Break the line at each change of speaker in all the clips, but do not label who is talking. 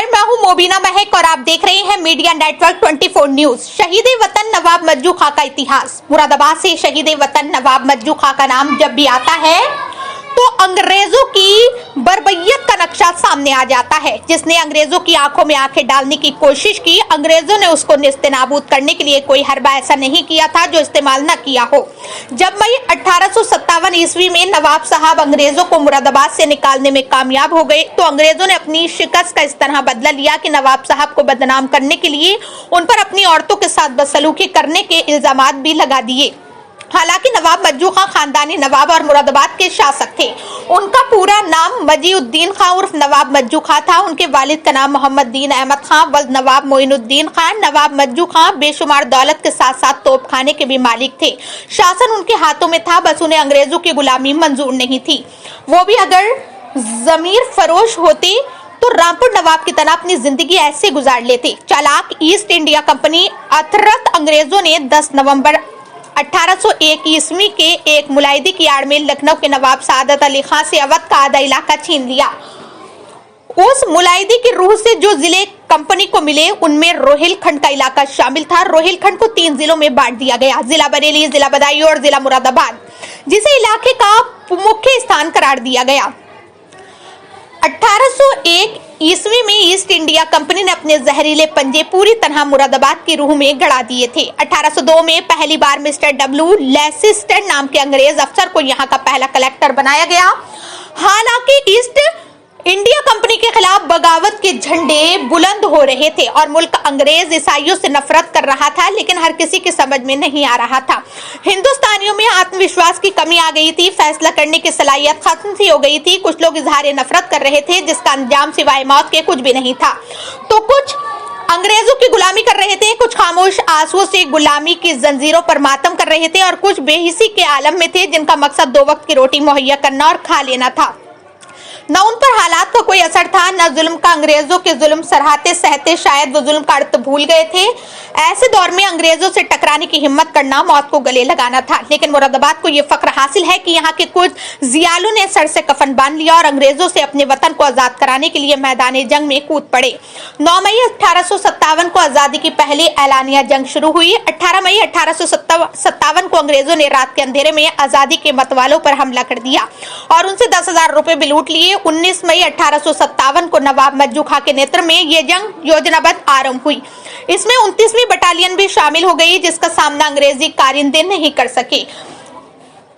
नमस्कार, मैं हूं मोबिना महक और आप देख रहे हैं मीडिया नेटवर्क 24 न्यूज। शहीद वतन नवाब मज्जू खां का इतिहास। मुरादाबाद से शहीद वतन नवाब मज्जू खां का नाम जब भी आता है तो अंग्रेजों की बर्बरियत का नक्शा सामने आ जाता है। जिसने अंग्रेजों की आंखों में आंखें डालने की कोशिश की, अंग्रेजों ने उसको नेस्तनाबूद करने के लिए कोई हरबा ऐसा नहीं किया था जो इस्तेमाल न किया हो। जब मई 1857 ईस्वी में नवाब साहब अंग्रेजों को मुरादाबाद से निकालने में कामयाब हो गए तो अंग्रेजों ने अपनी शिकस्त का इस तरह बदला लिया कि नवाब साहब को बदनाम करने के लिए उन पर अपनी औरतों के साथ बदसलूकी करने के इल्जामात भी लगा दिए। हालांकि नवाब मज्जू खां खानदानी नवाब और मुरादाबाद के शासक थे। उनका पूरा नाम मजीउद्दीन खां उर्फ नवाब मज्जू खां था। उनके वालिद का नाम मोहम्मद दीन अहमद खां वल्द नवाब मोइनुद्दीन खां। नवाब मज्जू खां बेशुमार दौलत के साथ साथ तोपखाने के भी मालिक थे। शासन उनके हाथों में था, बस उन्हें अंग्रेजों की गुलामी मंजूर नहीं थी। वो भी अगर जमीर फरोश होते तो रामपुर नवाब की तरह अपनी जिंदगी ऐसे गुजार लेते। चालाक ईस्ट इंडिया कंपनी अथरत अंग्रेजों ने 10 नवंबर 1801 ईस्वी के एक मुलाहिदे की आड़ में लखनऊ के नवाब सादत अली खां से अवध का आधा इलाका छीन लिया। उस मुलाहिदे की रूह से जो जिले कंपनी को मिले उनमें रोहिलखंड का इलाका शामिल था। रोहिलखंड को 3 जिलों में बांट दिया गया, जिला बरेली, जिला बदायूं और जिला मुरादाबाद, जिसे इलाके का मुख्य स्थान करार दिया गया। 1801 ईस्वी में ईस्ट इंडिया कंपनी ने अपने जहरीले पंजे पूरी तरह मुरादाबाद की रूह में गड़ा दिए थे। 1802 में पहली बार मिस्टर डब्ल्यू लेसिस्टर नाम के अंग्रेज अफसर को यहाँ का पहला कलेक्टर बनाया गया। हालांकि ईस्ट इंडिया कंपनी के खिलाफ बगावत के झंडे बुलंद हो रहे थे और मुल्क अंग्रेज ईसाइयों से नफरत कर रहा था, लेकिन हर किसी की समझ में नहीं आ रहा था। हिंदुस्तानियों में आत्मविश्वास की कमी आ गई थी, फैसला करने की सलाहियत खत्म सी हो गई थी। कुछ लोग इजहार नफरत कर रहे थे जिसका अंजाम सिवाय मौत के कुछ भी नहीं था। तो कुछ अंग्रेजों की गुलामी कर रहे थे, कुछ खामोश आंसुओं से गुलामी की जंजीरों पर मातम कर रहे थे और कुछ बेहिसी के आलम में थे जिनका मकसद 2 वक्त की रोटी मुहैया करना और खा लेना था। न उन पर हालात का कोई असर था, न जुल्म का। अंग्रेजों के जुल्म सराहते सहते शायद वो जुल्म का अर्थ भूल गए थे। ऐसे दौर में अंग्रेजों से टकराने की हिम्मत करना मौत को गले लगाना था। लेकिन मुरादाबाद को ये फख्र हासिल है कि यहाँ के कुछ जियालों ने सर से कफन बांध लिया और अंग्रेजों से अपने वतन को आजाद कराने के लिए मैदान जंग में कूद पड़े। 9 मई 1857 को आजादी की पहली ऐलानिया जंग शुरू हुई। 18 मई 1857 को अंग्रेजों ने रात के अंधेरे में आजादी के मतवालों पर हमला कर दिया और उनसे 10,000 रुपए भी लूट लिए। 19 मई 1857 को नवाब मज्जू खां के नेतृत्व में यह जंग योजनाबद्ध आरंभ हुई। इसमें 29वीं बटालियन भी शामिल हो गई जिसका सामना अंग्रेजी कारिंदे नहीं कर सके।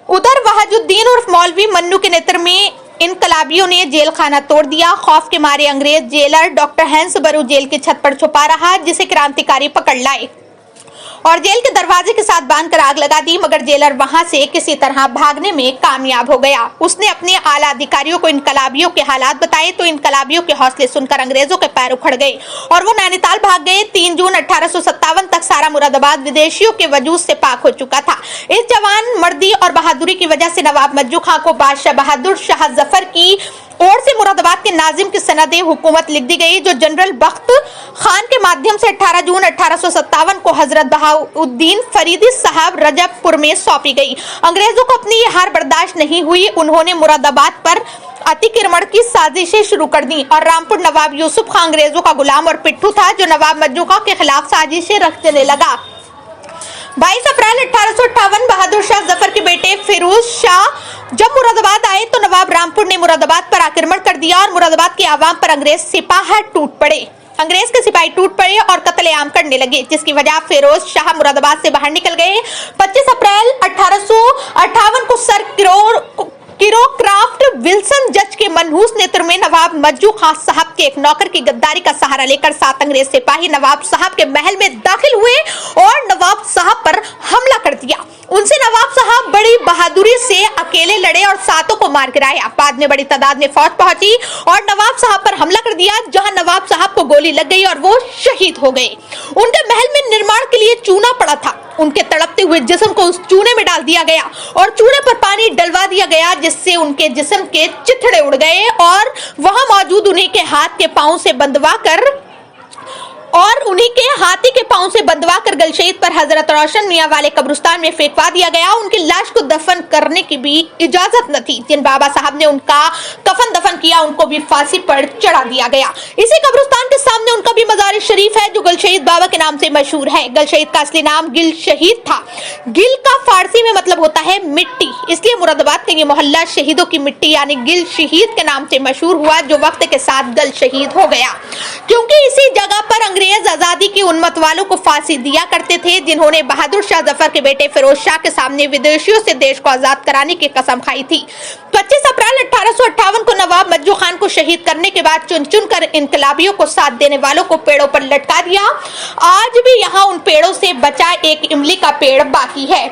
उधर वहाजुद्दीन उर्फ मौलवी मन्नू के नेतृत्व में इनकलाबियों ने जेल खाना तोड़ दिया। खौफ के मारे अंग्रेज जेलर डॉक्टर हैंस बरू जेल की छत पर छुपा रहा, जिसे क्रांतिकारी पकड़ लाए और जेल के दरवाजे के साथ बांधकर आग लगा दी, मगर जेलर वहां से किसी तरह भागने में कामयाब हो गया। उसने अपने आला अधिकारियों को इनकलाबियों के हालात बताए तो इनकलाबियों के हौसले सुनकर अंग्रेजों के पैर उखड़ गए और वो नैनीताल भाग गए। 3 जून 1857 तक सारा मुरादाबाद विदेशियों के वजूद से पाक हो चुका था। इस जवान मर्दी और बहादुरी की वजह से नवाब मज्जू खां को बादशाह बहादुर शाह जफर की और से मुरादाबाद के नाजिम की सनदे हुकूमत लिख दी गई, जो जनरल बख्त खान के माध्यम से 18 जून 1857 को हजरत बहाउद्दीन फरीदी साहब रजबपुर में सौंपी गई। अंग्रेजों को अपनी हार बर्दाश्त नहीं हुई। उन्होंने मुरादाबाद पर अतिक्रमण की साजिशें शुरू कर दी और रामपुर नवाब यूसुफ खां अंग्रेजों का गुलाम और पिट्ठू था जो नवाब मज्जू खां के खिलाफ साजिशें रचने लगा। 22 अप्रैल 1858 बहादुर शाह जफर के बेटे फिरोज शाह जब मुरादाबाद आए तो नवाब रामपुर ने मुरादाबाद पर आक्रमण कर दिया और मुरादाबाद के आवाम पर अंग्रेज सिपाही टूट पड़े। अंग्रेज के सिपाही टूट पड़े और कत्लेआम करने लगे, जिसकी वजह फिरोज शाह मुरादाबाद से बाहर निकल गए। 25 अप्रैल 1858 को सर किरोक्राफ्ट विल्सन जज के मनहूस नेतृत्व में नवाब मज्जू खां साहब के एक नौकर की गद्दारी का सहारा लेकर 7 अंग्रेज सिपाही नवाब साहब के महल में दाखिल हुए और नवाब साहब पर हमला कर दिया। उनसे नवाब साहब बड़ी बहादुरी से अकेले लड़े और 7 को मार गिराया। बाद में बड़ी तादाद में फौज पहुंची और नवाब साहब पर हमला कर दिया, जहां नवाब साहब को गोली लग गई और वो शहीद हो गए। उनके महल में निर्माण के लिए चूना पड़ा था। उनके तड़पते हुए जिस्म को उस चूने में डाल दिया गया और चूने पर पानी डलवा दिया गया, जिससे उनके जिस्म के चिथड़े उड़ गए और वहां मौजूद उन्हीं के हाथ के पांव से बंधवा कर और उन्हीं के हाथी के पांव से बंधवा कर गलशहीद पर हजरत रोशन मियां वाले कब्रिस्तान में फेंकवा दिया गया। उनकी लाश को दफन करने की भी इजाजत न थी। जिन बाबा साहब ने उनका कफन दफन किया उनको भी फांसी पर चढ़ा दिया गया। इसी कब्रिस्तान के सामने उनका भी मजार शरीफ है जो गलशहीद बाबा के नाम से मशहूर है। गलशहीद का असली नाम गिल शहीद था। गिल का फारसी में मतलब होता है मिट्टी, इसलिए मुरादाबाद का ये मोहल्ला शहीदों की मिट्टी यानी गिल शहीद के नाम से मशहूर हुआ, जो वक्त के साथ गल शहीद हो गया, क्योंकि इसी जगह पर अंग्रेज आजादी की उन्मत वालों को फांसी दिया करते थे, जिन्होंने बहादुर शाह जफर के बेटे फिरोज शाह के सामने विदेशियों से देश को आजाद कराने की कसम खाई थी। 25 अप्रैल 1858 को नवाब मज्जू खान को शहीद करने के बाद चुन चुन कर इनकलाबियों को साथ देने वालों को पेड़ों पर लटका दिया। आज भी यहाँ उन पेड़ों से बचा एक इमली का पेड़ बाकी है,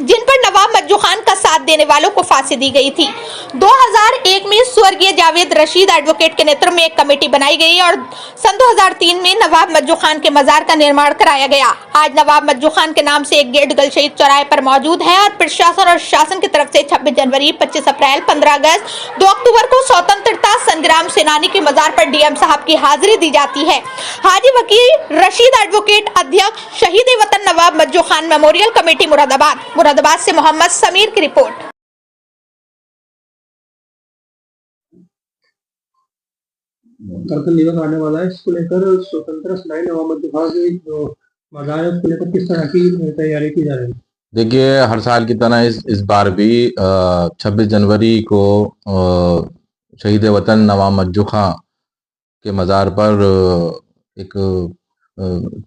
जिन पर नवाब मज्जू खान का साथ देने वालों को फांसी दी गई थी। 2001 में स्वर्गीय जावेद रशीद एडवोकेट के नेतृत्व में एक कमेटी बनाई गई और सन 2003 में नवाब मज्जू खान के मजार का निर्माण कराया गया। आज नवाब मज्जू खान के नाम से एक गेट गलशहीद चौराहे पर मौजूद है और प्रशासन और शासन की तरफ से 26 जनवरी, 25 अप्रैल, 15 अगस्त, 2 अक्टूबर को स्वतंत्रता संग्राम सेनानी के मजार पर डीएम साहब की हाजिरी दी जाती है। हाजी वकील रशीद एडवोकेट अध्यक्ष, शहीद वतन नवाब मज्जू खान मेमोरियल कमेटी मुरादाबाद से मोहम्मद समीर की रिपोर्ट।
करतल दिवस आने वाला है, इसको लेकर स्वतंत्रता सेनानी नवाब मज्जू खान के जो मजार है उसको लेकर किस तरह की तैयारी की जा रही है?
देखिए, हर साल की तरह इस बार भी 26 जनवरी को शहीद वतन नवाब मज्जू खां के मज़ार पर एक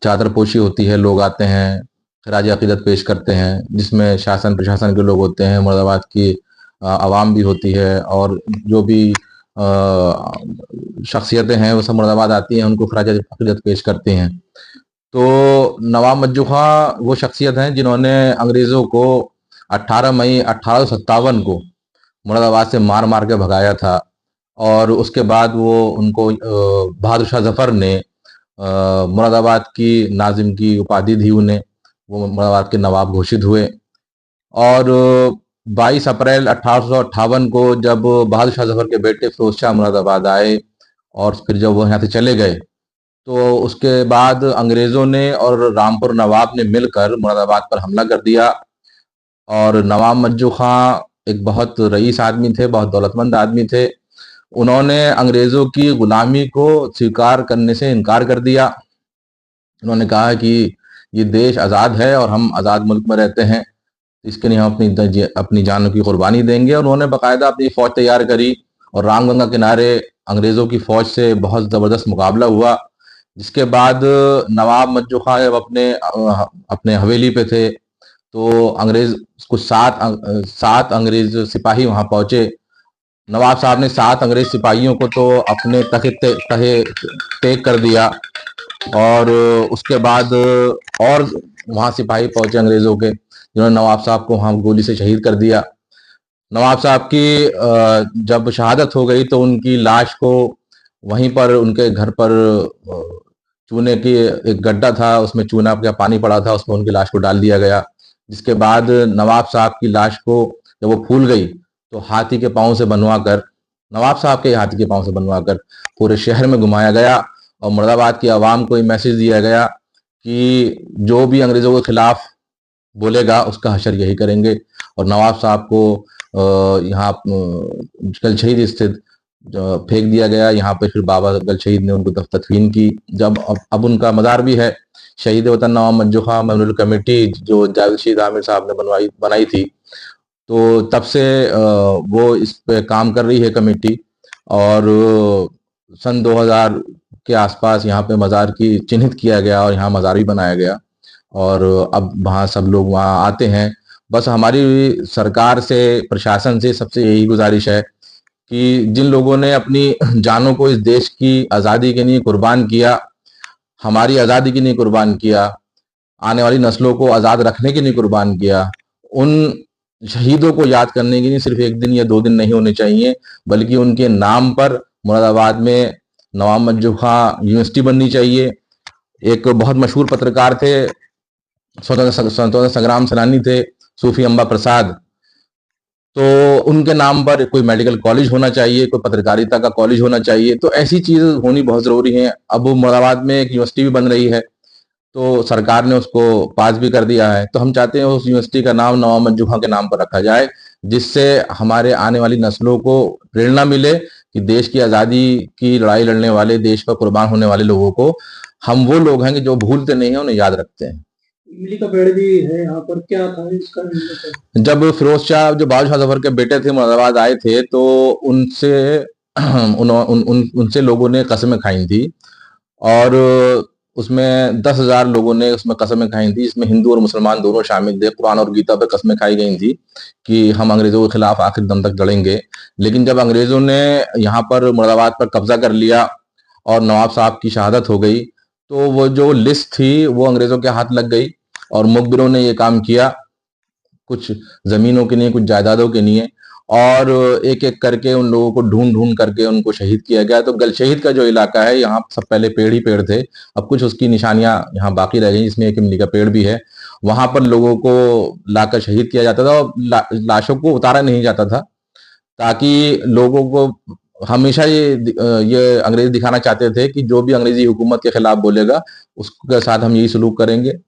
चादर पोशी होती है। लोग आते हैं, खराज अकीदत पेश करते हैं, जिसमें शासन प्रशासन के लोग होते हैं, मुरादाबाद की आवाम भी होती है और जो भी शख्सियतें हैं वो सब मुरादाबाद आती हैं, उनको खराज अकीदत पेश करती हैं। तो नवाब मज्जू खां वो शख्सियत हैं जिन्होंने अंग्रेज़ों को 18 मई 1857 को मुरादाबाद से मार मार के भगाया था और उसके बाद वो उनको बहादुर शाह जफर ने मुरादाबाद की नाजिम की उपाधि दी उन्हें। वो मुरादाबाद के नवाब घोषित हुए और 22 अप्रैल 1858 को जब बहादुर शाह जफर के बेटे फिरोज शाह मुरादाबाद आए और फिर जब वो यहाँ से चले गए तो उसके बाद अंग्रेज़ों ने और रामपुर नवाब ने मिलकर मुरादाबाद पर हमला कर दिया। और नवाब मज्जू खां एक बहुत रईस आदमी थे, बहुत दौलतमंद आदमी थे। उन्होंने अंग्रेज़ों की गुलामी को स्वीकार करने से इनकार कर दिया। उन्होंने कहा कि ये देश आज़ाद है और हम आज़ाद मुल्क में रहते हैं, इसके लिए हम अपनी जानों की कुर्बानी देंगे। और उन्होंने बाकायदा अपनी फ़ौज तैयार करी और रामगंगा किनारे अंग्रेज़ों की फ़ौज से बहुत ज़बरदस्त मुकाबला हुआ। जिसके बाद नवाब मज्जू खां जब अपने हवेली पे थे तो अंग्रेज़ कुछ 7 अंग्रेज़ सिपाही वहाँ पहुँचे। नवाब साहब ने 7 अंग्रेज़ सिपाहियों को तो अपने तहे टेक कर दिया और उसके बाद और वहाँ सिपाही पहुँचे अंग्रेज़ों के, जिन्होंने नवाब साहब को वहाँ गोली से शहीद कर दिया। नवाब साहब की जब शहादत हो गई तो उनकी लाश को वहीं पर उनके घर पर चूने की एक गड्ढा था, उसमें चूना का पानी पड़ा था, उसमें उनकी लाश को डाल दिया गया। जिसके बाद नवाब साहब की लाश को जब वो फूल गई तो हाथी के पाँव से बनवाकर, नवाब साहब के हाथी के पाँव से बनवाकर पूरे शहर में घुमाया गया और मुरादाबाद की आवाम को ये मैसेज दिया गया कि जो भी अंग्रेज़ों के खिलाफ बोलेगा उसका हशर यही करेंगे। और नवाब साहब को यहाँ गलशहीद स्थित फेंक दिया गया। यहाँ पे फिर बाबा गलशहीद ने उनको तदफीन की। जब अब उनका मज़ार भी है। शहीद वतन नवाब मज्जू खां मेमोरियल कमेटी जो जावेद रशीद आमिर साहब ने बनाई थी, तो तब से वो इस पे काम कर रही है कमेटी। और सन 2000 के आसपास यहाँ पे मज़ार की चिन्हित किया गया और यहाँ मज़ार भी बनाया गया और अब वहाँ सब लोग वहाँ आते हैं। बस हमारी सरकार से, प्रशासन से सबसे यही गुजारिश है कि जिन लोगों ने अपनी जानों को इस देश की आज़ादी के लिए कुर्बान किया, हमारी आज़ादी के लिए कुर्बान किया, आने वाली नस्लों को आज़ाद रखने के लिए कुर्बान किया, उन शहीदों को याद करने के लिए सिर्फ 1 दिन या 2 दिन नहीं होने चाहिए, बल्कि उनके नाम पर मुरादाबाद में नवाब मज्जू खां यूनिवर्सिटी बननी चाहिए। एक बहुत मशहूर पत्रकार थे, स्वतंत्रता संग्राम सेनानी थे, सूफी अम्बा प्रसाद, तो उनके नाम पर कोई मेडिकल कॉलेज होना चाहिए, कोई पत्रकारिता का कॉलेज होना चाहिए। तो ऐसी चीज होनी बहुत जरूरी है। अब मुरादाबाद में एक यूनिवर्सिटी भी बन रही है, तो सरकार ने उसको पास भी कर दिया है। तो हम चाहते हैं उस यूनिवर्सिटी का नाम नवाब मंजूखा के नाम पर रखा जाए, जिससे हमारे आने वाली नस्लों को प्रेरणा मिले कि देश की आजादी की लड़ाई लड़ने वाले, देश पर कुर्बान होने वाले लोगों को हम वो लोग हैं कि जो भूलते नहीं है, उन्हें याद रखते हैं।
इमली का पेड़ भी है यहाँ पर, क्या था इसका इमली का?
जब फिरोज शाह, जो बादशाह जफर के बेटे थे, मुरादाबाद आए थे, तो उनसे उनसे लोगों ने कस्में खाई थी, और उसमें 10,000 लोगों ने उसमें कस्में खाई थी। इसमें हिंदू और मुसलमान दोनों शामिल थे। कुरान और गीता पे कस्में खाई गई थी कि हम अंग्रेजों के खिलाफ आखिर दम तक लड़ेंगे। लेकिन जब अंग्रेजों ने यहाँ पर मुरादाबाद पर कब्जा कर लिया और नवाब साहब की शहादत हो गई, तो वो जो लिस्ट थी वो अंग्रेजों के हाथ लग गई, और मुखबिरों ने ये काम किया, कुछ जमीनों के लिए, कुछ जायदादों के लिए, और एक एक करके उन लोगों को ढूंढ ढूंढ करके उनको शहीद किया गया। तो गलशहीद का जो इलाका है, यहाँ सब पहले पेड़ ही पेड़ थे, अब कुछ उसकी निशानियां यहाँ बाकी रह गई, जिसमें एक इमली का पेड़ भी है। वहां पर लोगों को लाकर शहीद किया जाता था, और लाशों को उतारा नहीं जाता था, ताकि लोगों को हमेशा ये अंग्रेज दिखाना चाहते थे कि जो भी अंग्रेजी हुकूमत के खिलाफ बोलेगा, उसके साथ हम यही सलूक करेंगे।